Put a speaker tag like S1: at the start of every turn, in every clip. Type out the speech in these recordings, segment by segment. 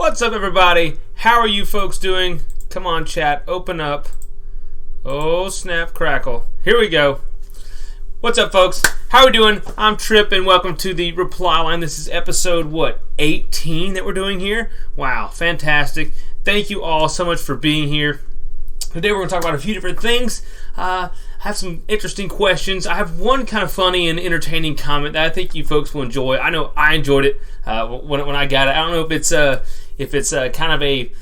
S1: What's up, everybody? How are you folks doing? Come on, chat. Open up. Oh, snap, crackle. Here we go. What's up, folks? How are we doing? I'm Trip, and welcome to the Reply Line. This is episode, 18 that we're doing here? Wow, fantastic. Thank you all so much for being here. Today we're going to talk about a few different things. I have some interesting questions. I have one kind of funny and entertaining comment that I think you folks will enjoy. I know I enjoyed it when I got it. I don't know if it's kind of a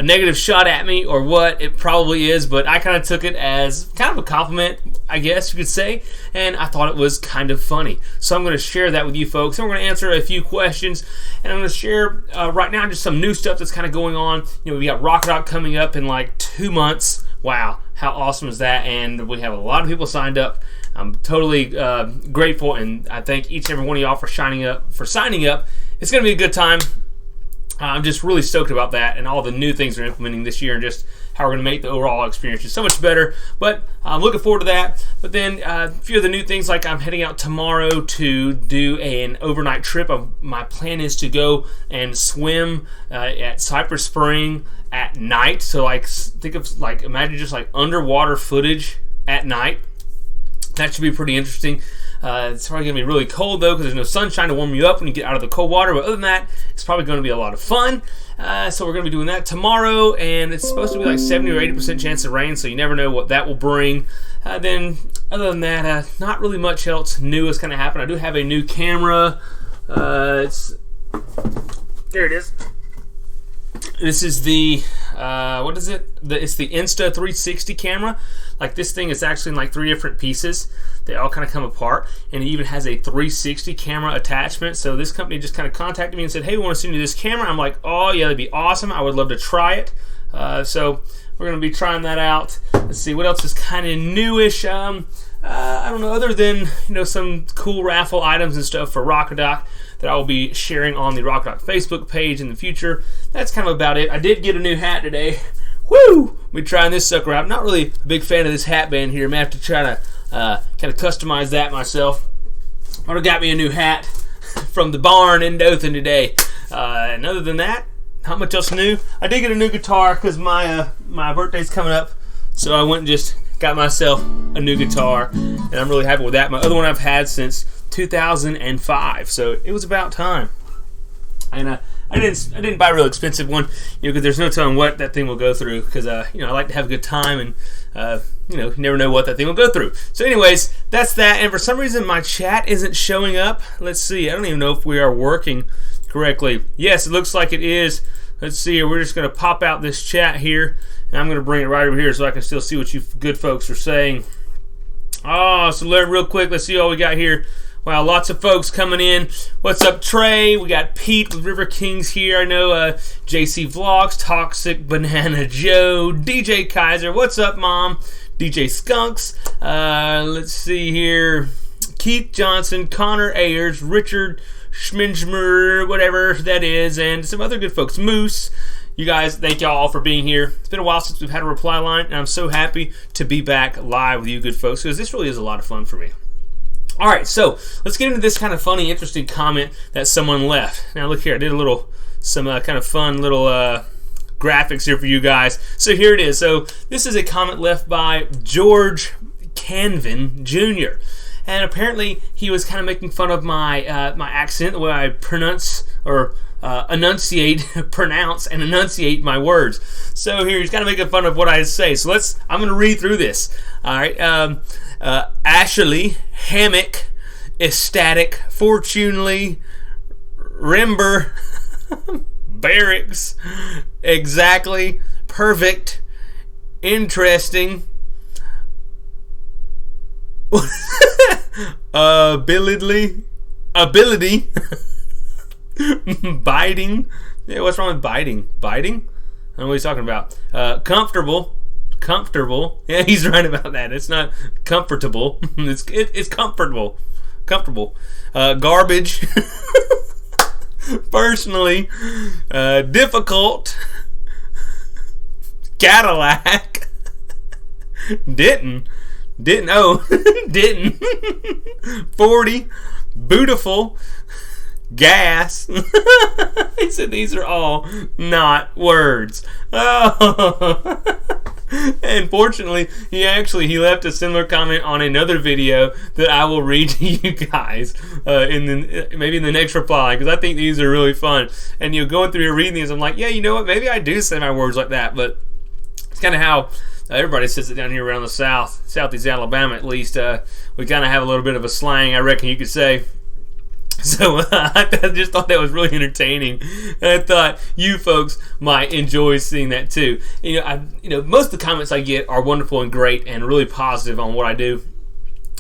S1: negative shot at me or what. It probably is, but I kind of took it as kind of a compliment, I guess you could say, and I thought it was kind of funny. So I'm going to share that with you folks, and we're going to answer a few questions, and I'm going to share right now just some new stuff that's kind of going on. You know, we got Rock Dock coming up in like 2 months. Wow, how awesome is that? And we have a lot of people signed up. I'm totally grateful, and I thank each and every one of y'all for signing up. It's going to be a good time. I'm just really stoked about that and all the new things we're implementing this year and just how we're going to make the overall experience just so much better. But I'm looking forward to that. But then a few of the new things, like I'm heading out tomorrow to do an overnight trip. My plan is to go and swim at Cypress Spring at night. So imagine just like underwater footage at night. That should be pretty interesting. It's probably going to be really cold, though, because there's no sunshine to warm you up when you get out of the cold water. But other than that, it's probably going to be a lot of fun. So we're going to be doing that tomorrow, and it's supposed to be like 70 or 80% chance of rain, so you never know what that will bring. Then, other than that, not really much else new is going to happen. I do have a new camera. There it is. This is the, what is it? It's the Insta360 camera. Like, this thing is actually in like 3 different pieces. They all kind of come apart, and it even has a 360 camera attachment. So this company just kind of contacted me and said, hey, we want to send you this camera. I'm like, oh yeah, that'd be awesome. I would love to try it. So we're going to be trying that out. Let's see, what else is kind of newish? I don't know, other than, some cool raffle items and stuff for Rock Dock that I will be sharing on the Rock Dock Facebook page in the future. That's kind of about it. I did get a new hat today. Woo! We're trying this sucker out. I'm not really a big fan of this hat band here. I'm going to have to try to kind of customize that myself. I got me a new hat from the barn in Dothan today. And other than that, not much else new. I did get a new guitar because my birthday's coming up. So I went and just got myself a new guitar, and I'm really happy with that. My other one I've had since 2005, so it was about time. And I didn't buy a real expensive one, because there's no telling what that thing will go through. Because I like to have a good time, and you never know what that thing will go through. So, anyways, that's that. And for some reason, my chat isn't showing up. Let's see. I don't even know if we are working correctly. Yes, it looks like it is. Let's see here. We're just going to pop out this chat here, and I'm going to bring it right over here so I can still see what you good folks are saying. Oh, so real quick, let's see what we got here. Wow, lots of folks coming in. What's up, Trey? We got Pete with River Kings here. I know JC Vlogs, Toxic Banana Joe, DJ Kaiser. What's up, Mom? DJ Skunks. Let's see here. Keith Johnson, Connor Ayers, Richard Schminjmer, whatever that is, and some other good folks. Moose. You guys, thank y'all all for being here. It's been a while since we've had a reply line, and I'm so happy to be back live with you good folks, because this really is a lot of fun for me. All right, so let's get into this kind of funny, interesting comment that someone left. Now, look here. I did some kind of fun little graphics here for you guys. So here it is. So this is a comment left by George Canvin Jr., and apparently he was kind of making fun of my accent, the way I pronounce and enunciate my words. So here he's kind of making fun of what I say. So I'm going to read through this. All right. Ashley, hammock, ecstatic, fortunately, rimber, barracks, exactly, perfect, interesting, ability, biting. Yeah, what's wrong with biting? Biting? I don't know what he's talking about. Comfortable. Yeah, he's right about that. It's not comfortable. It's comfortable. Garbage. Personally. Difficult. Cadillac. Didn't. 40. Beautiful. gas. He said these are all not words. Oh. And fortunately, he left a similar comment on another video that I will read to you guys maybe in the next reply, because I think these are really fun. And going through here reading these, I'm like, yeah, you know what? Maybe I do say my words like that, but it's kind of how everybody says it down here around the southeast Alabama. At least we kind of have a little bit of a slang, I reckon you could say. So I just thought that was really entertaining, and I thought you folks might enjoy seeing that too. Most of the comments I get are wonderful and great and really positive on what I do.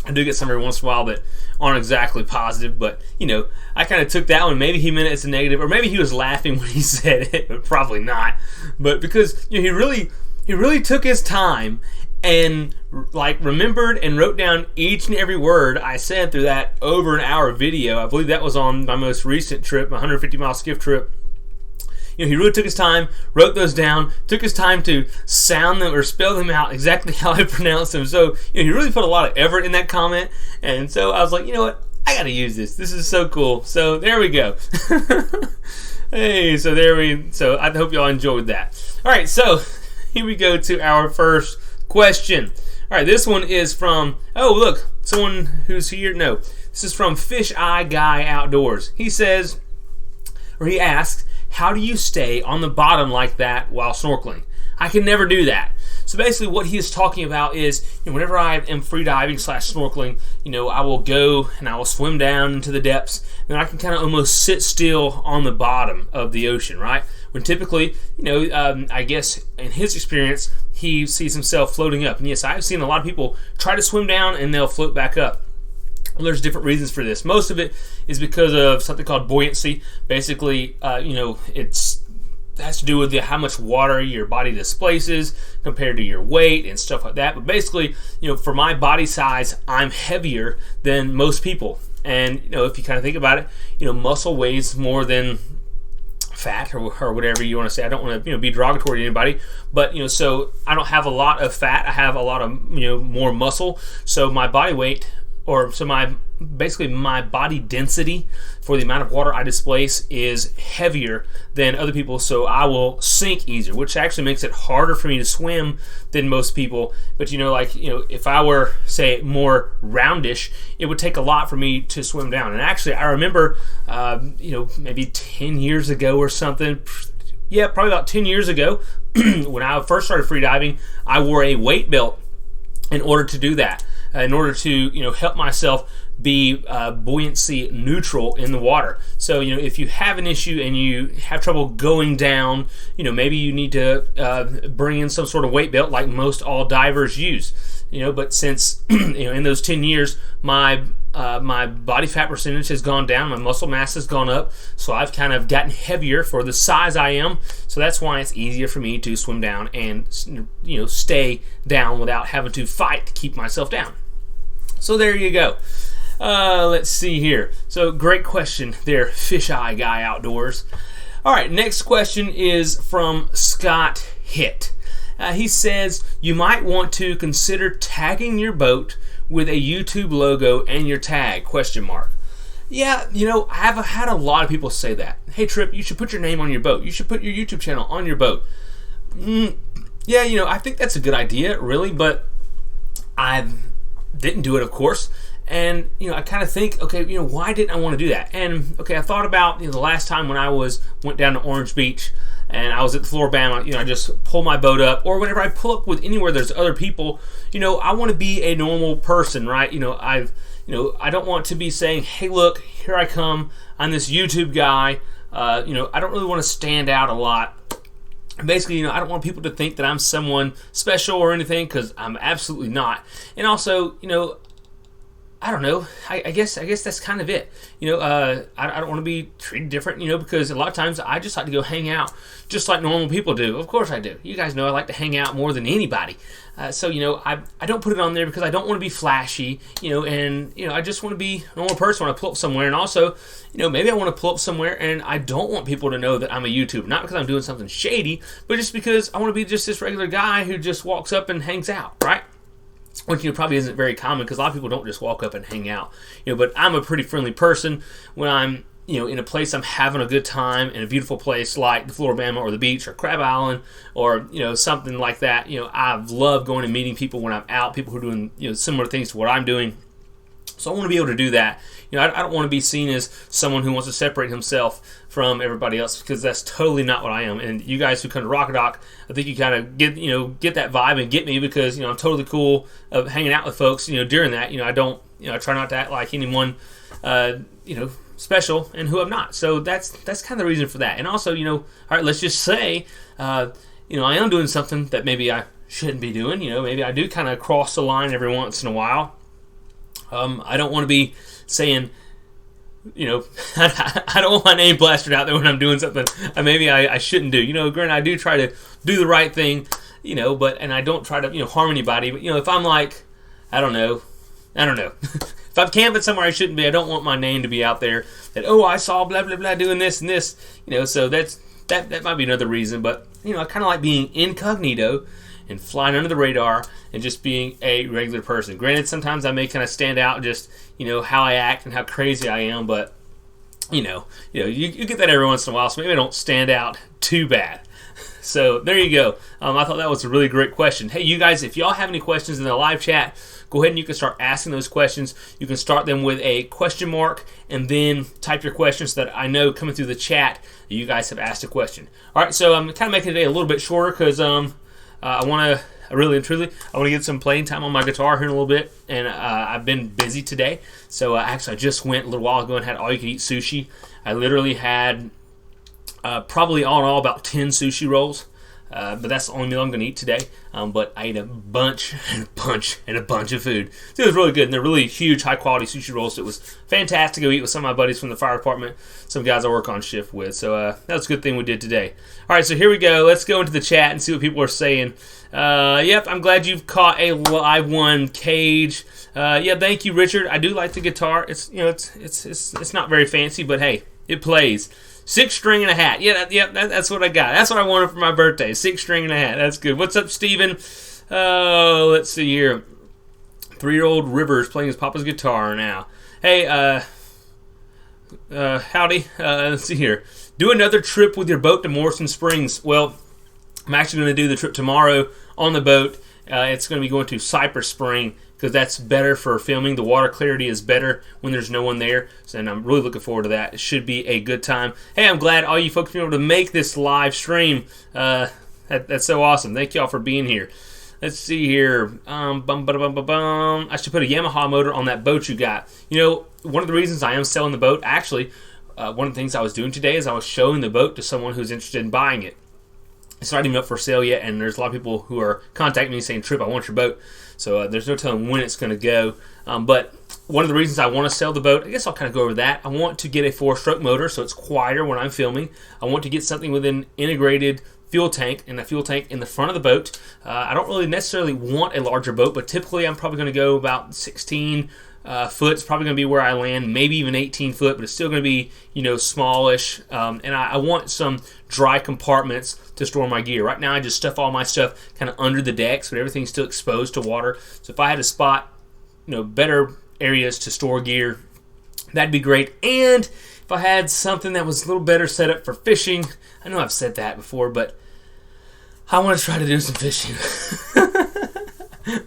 S1: I do get some every once in a while that aren't exactly positive, but I kind of took that one. Maybe he meant it as a negative, or maybe he was laughing when he said it, but probably not. But because he really took his time and remembered and wrote down each and every word I said through that over an hour video. I believe that was on my most recent trip, my 150-mile skiff trip. He really took his time, wrote those down, took his time to sound them or spell them out exactly how I pronounce them. So he really put a lot of effort in that comment, and so I was like, you know what, I gotta use this. This is so cool. So there we go. Hey, so I hope y'all enjoyed that. All right, so here we go to our first question. All right, this one is from, someone who's here. No, this is from Fish Eye Guy Outdoors. He asks, how do you stay on the bottom like that while snorkeling? I can never do that. So basically what he is talking about is, whenever I am free diving / snorkeling, I will go and I will swim down into the depths, and I can kind of almost sit still on the bottom of the ocean, right? When typically, I guess in his experience, he sees himself floating up. And yes, I've seen a lot of people try to swim down and they'll float back up. Well, there's different reasons for this. Most of it is because of something called buoyancy. Basically, it has to do with how much water your body displaces compared to your weight and stuff like that. But basically, for my body size, I'm heavier than most people. And, if you kind of think about it, muscle weighs more than fat or whatever you want to say. I don't want to be derogatory to anybody, but so I don't have a lot of fat. I have a lot of more muscle. So my body weight, my body density for the amount of water I displace is heavier than other people, so I will sink easier, which actually makes it harder for me to swim than most people. But if I were, say, more roundish, it would take a lot for me to swim down. And actually, I remember maybe 10 years ago or something, probably about 10 years ago, when I first started free diving, I wore a weight belt in order to do that, in order to help myself be buoyancy neutral in the water. So if you have an issue and you have trouble going down, maybe you need to bring in some sort of weight belt like most all divers use. But since in those 10 years my body fat percentage has gone down, my muscle mass has gone up, so I've kind of gotten heavier for the size I am. So that's why it's easier for me to swim down and stay down without having to fight to keep myself down. So there you go. Let's see here. So great question there, Fish Eye Guy Outdoors. All right, next question is from Scott Hitt. He says, you might want to consider tagging your boat with a YouTube logo and your tag, ? Yeah, I've had a lot of people say that. Hey, Trip, you should put your name on your boat. You should put your YouTube channel on your boat. Yeah, I think that's a good idea, really, but I didn't do it, of course. And, I kind of think, okay, why didn't I want to do that? And, okay, I thought about, the last time when I went down to Orange Beach and I was at the Floribama, I just pull my boat up, or whenever I pull up with anywhere there's other people, I want to be a normal person, right? I don't want to be saying, hey, look, here I come, I'm this YouTube guy. I don't really want to stand out a lot. Basically, I don't want people to think that I'm someone special or anything, because I'm absolutely not. And also, I don't know. I guess that's kind of it. I don't want to be treated different, because a lot of times I just like to go hang out just like normal people do. Of course I do. You guys know I like to hang out more than anybody. So I don't put it on there because I don't want to be flashy, and I just want to be a normal person when I pull up somewhere. And also, maybe I want to pull up somewhere and I don't want people to know that I'm a YouTuber. Not because I'm doing something shady, but just because I want to be just this regular guy who just walks up and hangs out, right? Which probably isn't very common, because a lot of people don't just walk up and hang out. But I'm a pretty friendly person when I'm in a place I'm having a good time, in a beautiful place like the Florida Bama or the beach or Crab Island or, something like that. I love going and meeting people when I'm out, people who are doing, similar things to what I'm doing. So I want to be able to do that. I don't want to be seen as someone who wants to separate himself from everybody else, because that's totally not what I am. And you guys who come to Rock Dock, I think you kind of get that vibe and get me, because I'm totally cool of hanging out with folks. During that, I don't, I try not to act like anyone, special, and who I'm not. So that's kind of the reason for that. And also, all right, let's just say, I am doing something that maybe I shouldn't be doing. Maybe I do kind of cross the line every once in a while. I don't want to be saying, I don't want my name plastered out there when I'm doing something maybe I shouldn't do. Granted, I do try to do the right thing, and I don't try to, harm anybody. But, if I'm like, I don't know. If I'm camping somewhere I shouldn't be, I don't want my name to be out there that, I saw blah, blah, blah doing this and this, so that might be another reason. But, I kind of like being incognito and flying under the radar and just being a regular person. Granted, sometimes I may kind of stand out just, how I act and how crazy I am, but, you get that every once in a while, so maybe I don't stand out too bad. So there you go. I thought that was a really great question. Hey, you guys, if y'all have any questions in the live chat, go ahead and you can start asking those questions. You can start them with a question mark and then type your questions so that I know coming through the chat that you guys have asked a question. All right, so I'm kind of making today a little bit shorter because I want to get some playing time on my guitar here in a little bit, and I've been busy today. So actually, I just went a little while ago and had all-you-can-eat sushi. I literally had probably all in all about 10 sushi rolls, but that's the only meal I'm going to eat today. But I ate a bunch and a bunch of food. So it was really good, and they're really huge, high-quality sushi rolls. So it was fantastic to eat with some of my buddies from the fire department, some guys I work on shift with. So that was a good thing we did today. All right, so here we go. Let's go into the chat and see what people are saying. Yep, I'm glad you've caught a live one, Cage. Yeah, thank you, Richard. I do like the guitar. It's it's not very fancy, but hey, it plays. 6 string and a hat. Yeah, that's what I got. That's what I wanted for my birthday. 6 string and a hat. That's good. What's up, Steven? Oh, let's see here. 3-year-old Rivers playing his papa's guitar now. Hey, howdy. Let's see here. Do another trip with your boat to Morrison Springs. Well, I'm actually going to do the trip tomorrow on the boat. It's going to be going to Cypress Spring, because that's better for filming. The water clarity is better when there's no one there, and I'm really looking forward to that. It should be a good time. Hey, I'm glad all you folks have been able to make this live stream. That's so awesome. Thank y'all for being here. Let's see here. I should put a Yamaha motor on that boat you got. One of the reasons I am selling the boat, actually, one of the things I was doing today is I was showing the boat to someone who's interested in buying it. It's not even up for sale yet, and there's a lot of people who are contacting me saying, Trip, I want your boat. So there's no telling when it's going to go. But one of the reasons I want to sell the boat, I guess I'll kind of go over that. I want to get a 4-stroke motor so it's quieter when I'm filming. I want to get something with an integrated fuel tank, and a fuel tank in the front of the boat. I don't really necessarily want a larger boat, but typically I'm probably going to go about 16 foot. It's probably going to be where I land, maybe even 18 foot, but it's still going to be, smallish. And I want some dry compartments to store my gear. Right now I just stuff all my stuff kind of under the deck, so everything's still exposed to water. So if I had a spot, better areas to store gear, that'd be great. And if I had something that was a little better set up for fishing, I know I've said that before, but I want to try to do some fishing.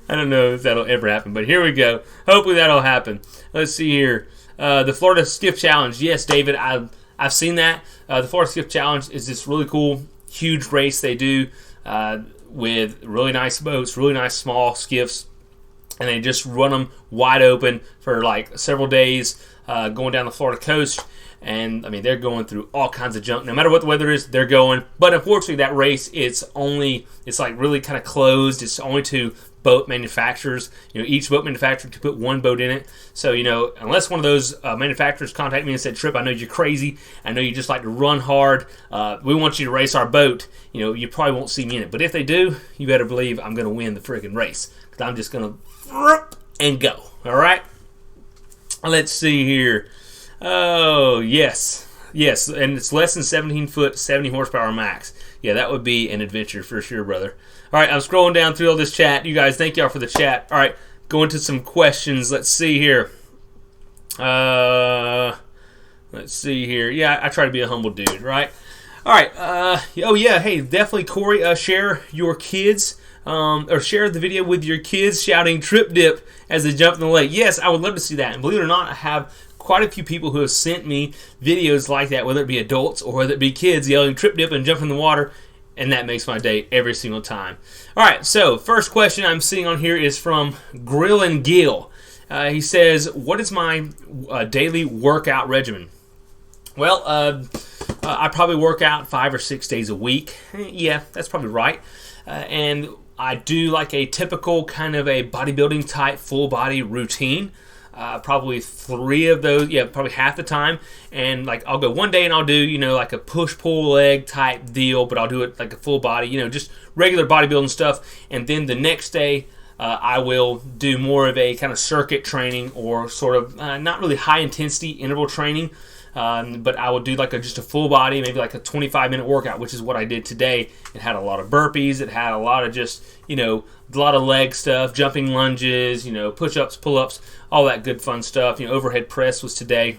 S1: I don't know if that'll ever happen, but here we go. Hopefully that'll happen. Let's see here. The Florida Skiff Challenge. Yes, David, I've seen that. The Florida Skiff Challenge is this really cool, huge race they do with really nice boats, really nice small skiffs, and they just run them wide open for like several days going down the Florida coast. And, they're going through all kinds of junk. No matter what the weather is, they're going. But unfortunately, that race, it's like really kind of closed. It's only to boat manufacturers. Each boat manufacturer can put one boat in it. So, unless one of those manufacturers contact me and said, Trip, I know you're crazy. I know you just like to run hard. We want you to race our boat. You probably won't see me in it. But if they do, you better believe I'm going to win the friggin' race. Because I'm just going to and go. All right? Let's see here. Oh, yes, and it's less than 17 foot, 70 horsepower max. Yeah, that would be an adventure for sure, brother. All right, I'm scrolling down through all this chat. You guys, thank y'all for the chat. All right, go into some questions. Let's see here. Let's see here. Yeah, I try to be a humble dude, right? All right. Oh yeah. Hey, definitely, Corey. Share your kids, or share the video with your kids shouting "Trip Dip" as they jump in the lake. Yes, I would love to see that. And believe it or not, I have quite a few people who have sent me videos like that, whether it be adults or whether it be kids yelling "Trip Dip" and jump in the water, and that makes my day every single time. All right. So first question I'm seeing on here is from Grill and Gill. He says, "What is my daily workout regimen?" Well, I probably work out 5 or 6 days a week. Yeah, that's probably right. And I do like a typical kind of a bodybuilding type full body routine. Probably 3 of those, yeah, probably half the time. And like I'll go one day and I'll do, like a push-pull leg type deal, but I'll do it like a full body, just regular bodybuilding stuff. And then the next day, I will do more of a kind of circuit training or sort of not really high intensity interval training. But I would do like just a full body, maybe like a 25-minute workout, which is what I did today. It had a lot of burpees. It had a lot of just, a lot of leg stuff, jumping lunges, push-ups, pull-ups, all that good fun stuff. Overhead press was today.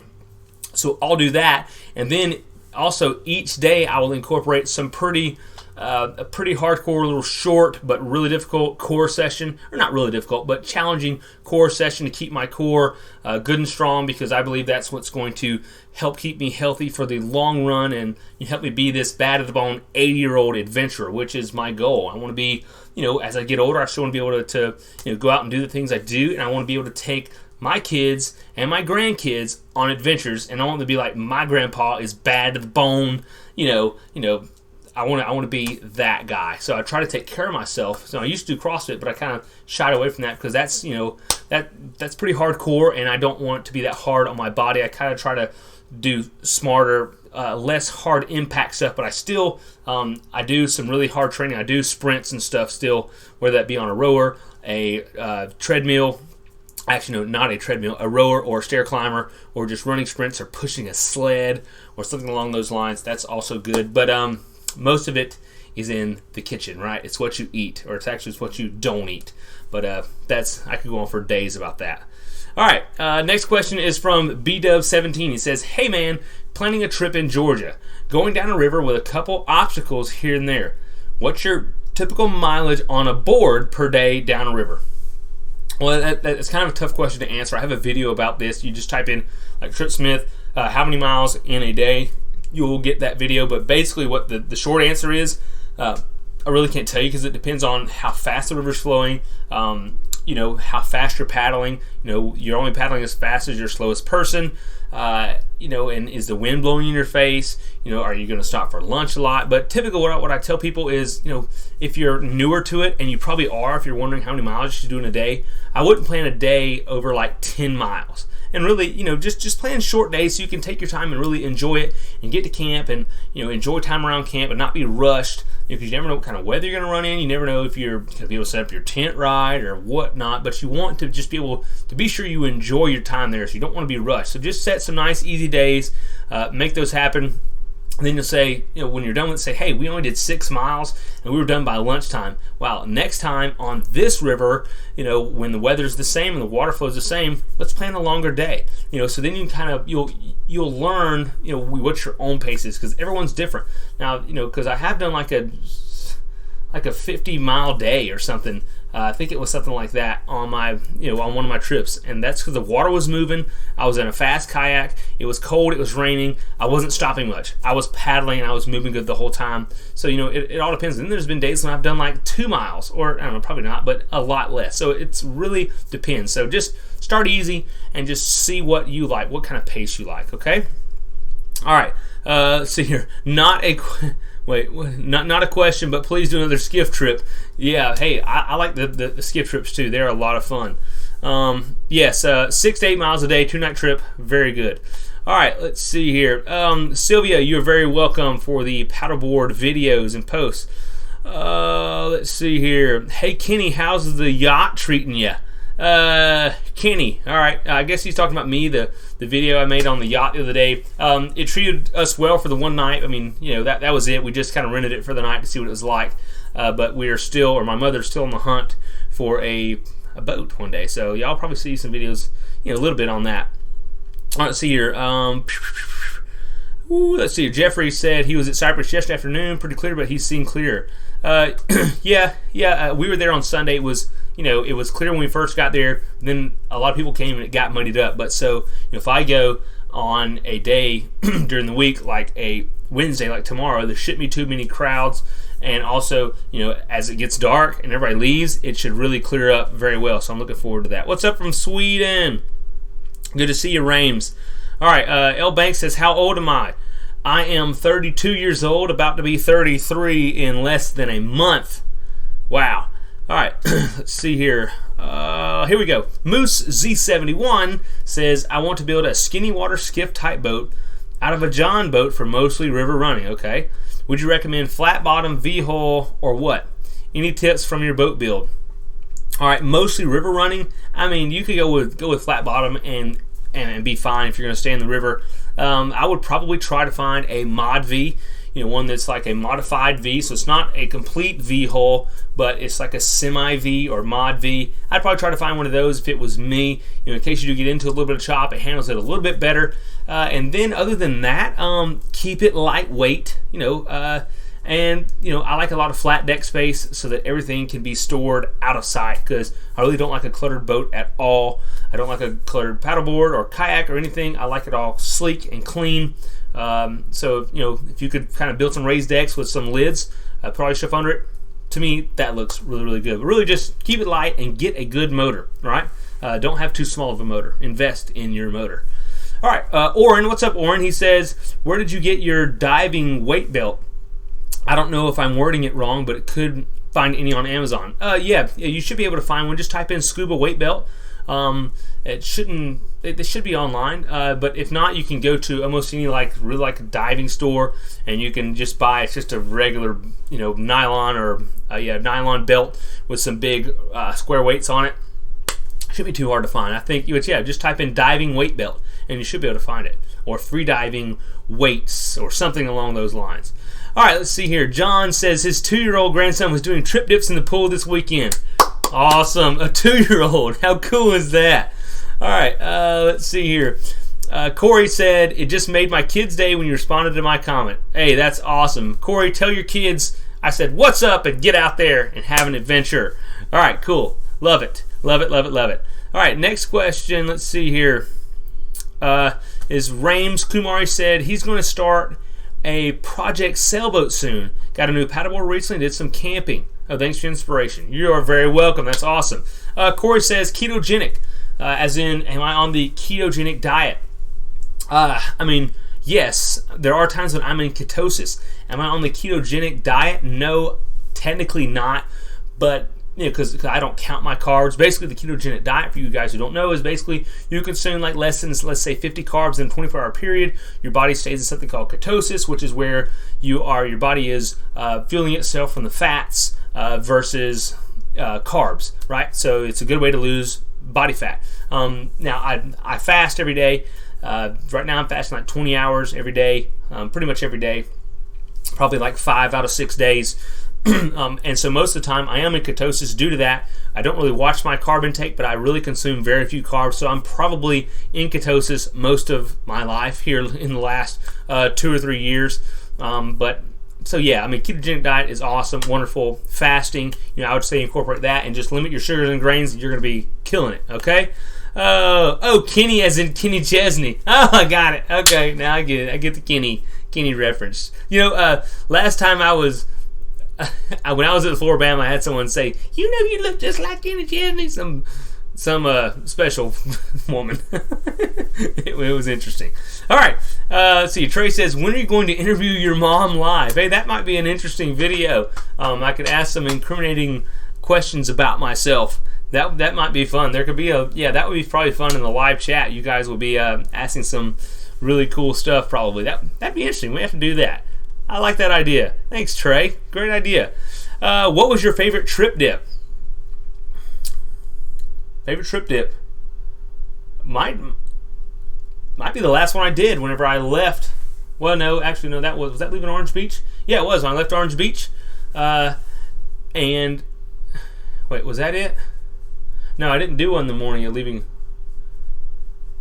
S1: So I'll do that. And then also each day I will incorporate some a pretty hardcore, little short but really difficult core session, or not really difficult, but challenging core session to keep my core good and strong, because I believe that's what's going to help keep me healthy for the long run and help me be this bad to the bone 80-year-old adventurer, which is my goal. I want to be, as I get older, I still want to be able to go out and do the things I do, and I want to be able to take my kids and my grandkids on adventures, and I want them to be like, my grandpa is bad to the bone, I want to be that guy. So I try to take care of myself. So I used to do CrossFit, but I kind of shied away from that because that's that's pretty hardcore, and I don't want it to be that hard on my body. I kind of try to do smarter, less hard impact stuff, but I still I do some really hard training. I do sprints and stuff still, whether that be on a rower, a treadmill. Actually, no, not a treadmill, a rower or a stair climber, or just running sprints or pushing a sled or something along those lines. That's also good, but most of it is in the kitchen, right? It's what you eat, or it's what you don't eat. But I could go on for days about that. All right, next question is from BDub17. He says, "Hey man, planning a trip in Georgia, going down a river with a couple obstacles here and there. What's your typical mileage on a board per day down a river?" Well, that's kind of a tough question to answer. I have a video about this. You just type in like Trip Smith, how many miles in a day. You'll get that video, but basically what the short answer is, I really can't tell you because it depends on how fast the river's flowing, how fast you're paddling. You're only paddling as fast as your slowest person, and is the wind blowing in your face? Are you going to stop for lunch a lot? But typically what I tell people is, if you're newer to it, and you probably are if you're wondering how many miles you should do in a day, I wouldn't plan a day over like 10 miles. And really, just plan short days so you can take your time and really enjoy it and get to camp and, enjoy time around camp and not be rushed, because you never know what kind of weather you're going to run in. You never know if you're going to be able to set up your tent right or whatnot, but you want to just be able to be sure you enjoy your time there, so you don't want to be rushed. So just set some nice, easy days, make those happen. And then you'll say, when you're done with it, say, hey, we only did 6 miles and we were done by lunchtime. Wow, next time on this river, when the weather's the same and the water flow's the same, let's plan a longer day. So then you kind of, you'll learn, what your own pace is, because everyone's different. Now, because I have done like a 50-mile day or something. I think it was something like that on my, on one of my trips, and that's because the water was moving. I was in a fast kayak. It was cold. It was raining. I wasn't stopping much. I was paddling and I was moving good the whole time. So it all depends. And then there's been days when I've done like 2 miles, or I don't know, probably not, but a lot less. So it's really depends. So just start easy and just see what you like, what kind of pace you like. Okay. All right. Let's see here. Not a question, but please do another skiff trip. Yeah, hey, I like the skiff trips too. They're a lot of fun. Yes, 6 to 8 miles a day, 2-night trip. Very good. All right, let's see here. Sylvia, you're very welcome for the paddleboard videos and posts. Let's see here. Hey, Kenny, how's the yacht treating you? Kenny, all right, I guess he's talking about me, the video I made on the yacht the other day. It treated us well for the one night. I mean, that was it. We just kind of rented it for the night to see what it was like. But we are still, or my mother's still on the hunt for a boat one day. So y'all probably see some videos, a little bit on that. All right, let's see here. Ooh, let's see. Jeffrey said he was at Cypress yesterday afternoon, pretty clear, but he's seen clear. Yeah. We were there on Sunday. It was, it was clear when we first got there. Then a lot of people came and it got muddied up. But so, if I go on a day during the week, like a Wednesday, like tomorrow, there shouldn't be too many crowds. And also, as it gets dark and everybody leaves, it should really clear up very well. So I'm looking forward to that. What's up from Sweden? Good to see you, Rames. All right, L. Banks says, how old am I? I am 32 years old, about to be 33 in less than a month. Wow. All right, let's see here. Here we go. Moose Z71 says, I want to build a skinny water skiff type boat out of a John boat for mostly river running. Okay. Would you recommend flat bottom, V-hull, or what? Any tips from your boat build? All right, mostly river running. I mean, you could go with flat bottom and be fine if you're going to stay in the river. I would probably try to find a mod V, one that's like a modified V. So it's not a complete V hull, but it's like a semi V or mod V. I'd probably try to find one of those if it was me. In case you do get into a little bit of chop, it handles it a little bit better. And then other than that, keep it lightweight. I like a lot of flat deck space so that everything can be stored out of sight, because I really don't like a cluttered boat at all. I don't like a cluttered paddleboard or kayak or anything. I like it all sleek and clean. So if you could kind of build some raised decks with some lids, put all your stuff under it, to me that looks really, really good. But really just keep it light and get a good motor, right? Don't have too small of a motor. Invest in your motor. All right, Oren, what's up, Oren? He says, where did you get your diving weight belt? I don't know if I'm wording it wrong, but it could find any on Amazon. Yeah, you should be able to find one. Just type in scuba weight belt. They should be online, but if not, you can go to almost any really a diving store, and you can just buy. It's just a regular nylon or nylon belt with some big square weights on it. Shouldn't be too hard to find. I think just type in diving weight belt, and you should be able to find it, or free diving weights, or something along those lines. All right, let's see here. John says his 2-year-old grandson was doing trip dips in the pool this weekend. Awesome. A 2-year-old. How cool is that? All right, let's see here. Corey said, it just made my kids' day when you responded to my comment. Hey, that's awesome. Corey, tell your kids I said, what's up, and get out there and have an adventure. All right, cool. Love it. Love it, love it, love it. All right, next question. Let's see here. Is Rames Kumari said he's going to start a project sailboat soon. Got a new paddleboard recently, did some camping. Oh, thanks for your inspiration. You are very welcome. That's awesome. Corey says ketogenic, as in, am I on the ketogenic diet? I mean, yes, there are times when I'm in ketosis. Am I on the ketogenic diet? No, technically not, but because I don't count my carbs. Basically, the ketogenic diet, for you guys who don't know, is basically you consume less than, let's say, 50 carbs in a 24-hour period. Your body stays in something called ketosis, which is where your body is fueling itself from the fats versus carbs, right? So it's a good way to lose body fat. Now, I fast every day. Right now, I'm fasting 20 hours every day, pretty much every day, probably 5 out of 6 days. And so most of the time I am in ketosis due to that. I don't really watch my carb intake, but I really consume very few carbs. So I'm probably in ketosis most of my life here in the last 2 or 3 years. So yeah, I mean, ketogenic diet is awesome, wonderful. Fasting, I would say incorporate that and just limit your sugars and grains, and you're going to be killing it. Okay. Kenny, as in Kenny Chesney. Oh, I got it. Okay, now I get it. I get the Kenny reference. Last time I was. When I was at the Floribama, I had someone say, you look just like Kenny Chesney, some special woman. It was interesting. All right, let's see. Trey says, when are you going to interview your mom live? Hey, that might be an interesting video. I could ask some incriminating questions about myself. That might be fun. There could be that would be probably fun in the live chat. You guys will be asking some really cool stuff probably. That'd be interesting. We have to do that. I like that idea. Thanks, Trey. Great idea. What was your favorite trip dip? Favorite trip dip? Might be the last one I did whenever I left. Well, no, actually, no. Was that leaving Orange Beach? Yeah, it was. When I left Orange Beach. And wait, was that it? No, I didn't do one in the morning of leaving.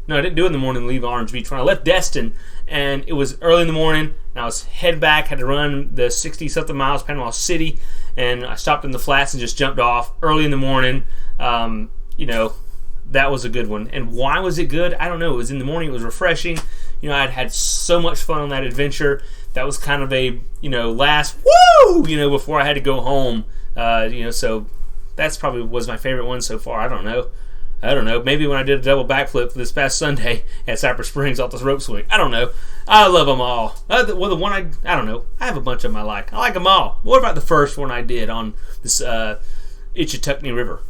S1: No, I didn't do it in the morning to leave Orange Beach. When I left Destin, and it was early in the morning, and I was head back, had to run the 60-something miles, Panama City, and I stopped in the flats and just jumped off early in the morning. That was a good one. And why was it good? I don't know. It was in the morning. It was refreshing. I'd had so much fun on that adventure. That was kind of a, last woo, before I had to go home. So that's probably was my favorite one so far. I don't know. Maybe when I did a double backflip this past Sunday at Cypress Springs off this rope swing. I don't know. I love them all. The one I don't know. I have a bunch of them I like. I like them all. What about the first one I did on this Itchituckney River?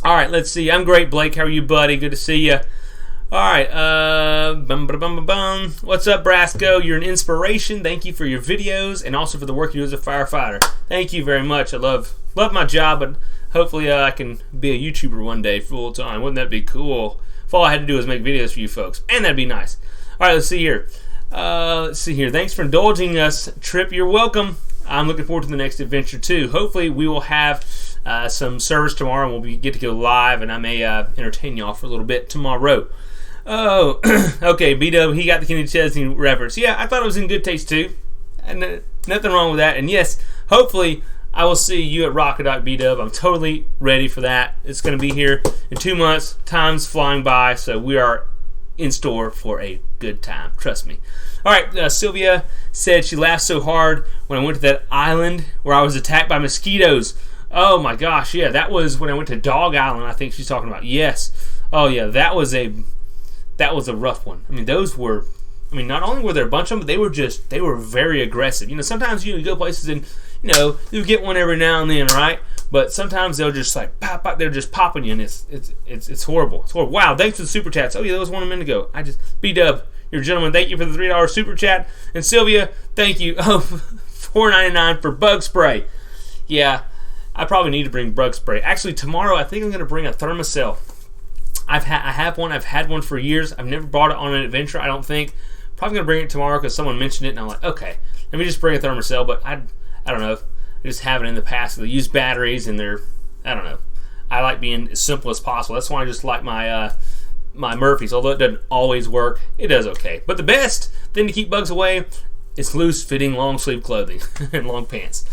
S1: All right, let's see. I'm great, Blake. How are you, buddy? Good to see you. All right. What's up, Brasco? You're an inspiration. Thank you for your videos and also for the work you do as a firefighter. Thank you very much. I love my job, but hopefully I can be a YouTuber one day full time. Wouldn't that be cool? If all I had to do was make videos for you folks, and that'd be nice. All right, let's see here. Thanks for indulging us, Trip. You're welcome. I'm looking forward to the next adventure too. Hopefully we will have some service tomorrow, and we'll get to go live, and I may entertain y'all for a little bit tomorrow. Oh, okay, B-Dub, he got the Kenny Chesney reference. Yeah, I thought it was in good taste too, and nothing wrong with that. And yes, hopefully I will see you at Rockadock, B-Dub. I'm totally ready for that. It's going to be here in 2 months. Time's flying by, so we are in store for a good time. Trust me. All right, Sylvia said she laughed so hard when I went to that island where I was attacked by mosquitoes. Oh my gosh, yeah, that was when I went to Dog Island, I think she's talking about. Yes. Oh yeah, that was a rough one. I mean, not only were there a bunch of them, but they were very aggressive. Sometimes you go places and, you get one every now and then, right? But sometimes they'll just like pop, they're just popping you, and it's horrible. It's horrible. Wow, thanks for the super chats. Oh yeah, that was 1 minute ago. B-Dub, you're a gentleman. Thank you for the $3 super chat. And Sylvia, thank you. Oh, $4.99 for bug spray. Yeah, I probably need to bring bug spray. Actually, tomorrow I think I'm going to bring a Thermacell. I have one. I've had one for years. I've never brought it on an adventure, I don't think. Probably going to bring it tomorrow because someone mentioned it, and I'm like, okay, let me just bring a Thermacell. But I don't know. I just have it in the past. They use batteries, and I don't know. I like being as simple as possible. That's why I just like my Murphy's. Although it doesn't always work, it does okay. But the best thing to keep bugs away is loose-fitting long-sleeve clothing and long pants.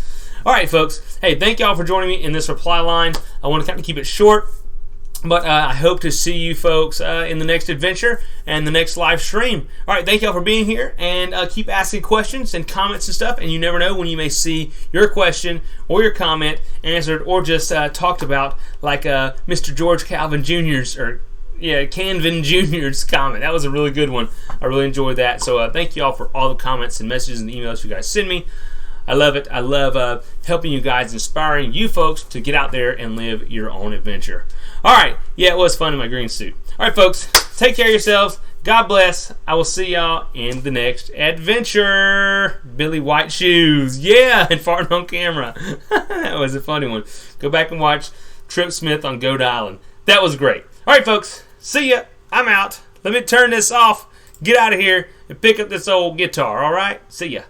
S1: All right, folks. Hey, thank y'all for joining me in this reply line. I want to kind of keep it short. But I hope to see you folks in the next adventure and the next live stream. All right, thank y'all for being here, and keep asking questions and comments and stuff. And you never know when you may see your question or your comment answered or just talked about, like Mr. George Calvin Jr.'s Canvin Jr.'s comment. That was a really good one. I really enjoyed that. So thank y'all for all the comments and messages and emails you guys send me. I love it. I love helping you guys, inspiring you folks to get out there and live your own adventure. All right. Yeah, it was fun in my green suit. All right, folks. Take care of yourselves. God bless. I will see y'all in the next adventure. Billy White Shoes. Yeah, and farting on camera. That was a funny one. Go back and watch Trip Smith on Goat Island. That was great. All right, folks. See ya. I'm out. Let me turn this off, get out of here, and pick up this old guitar. All right? See ya.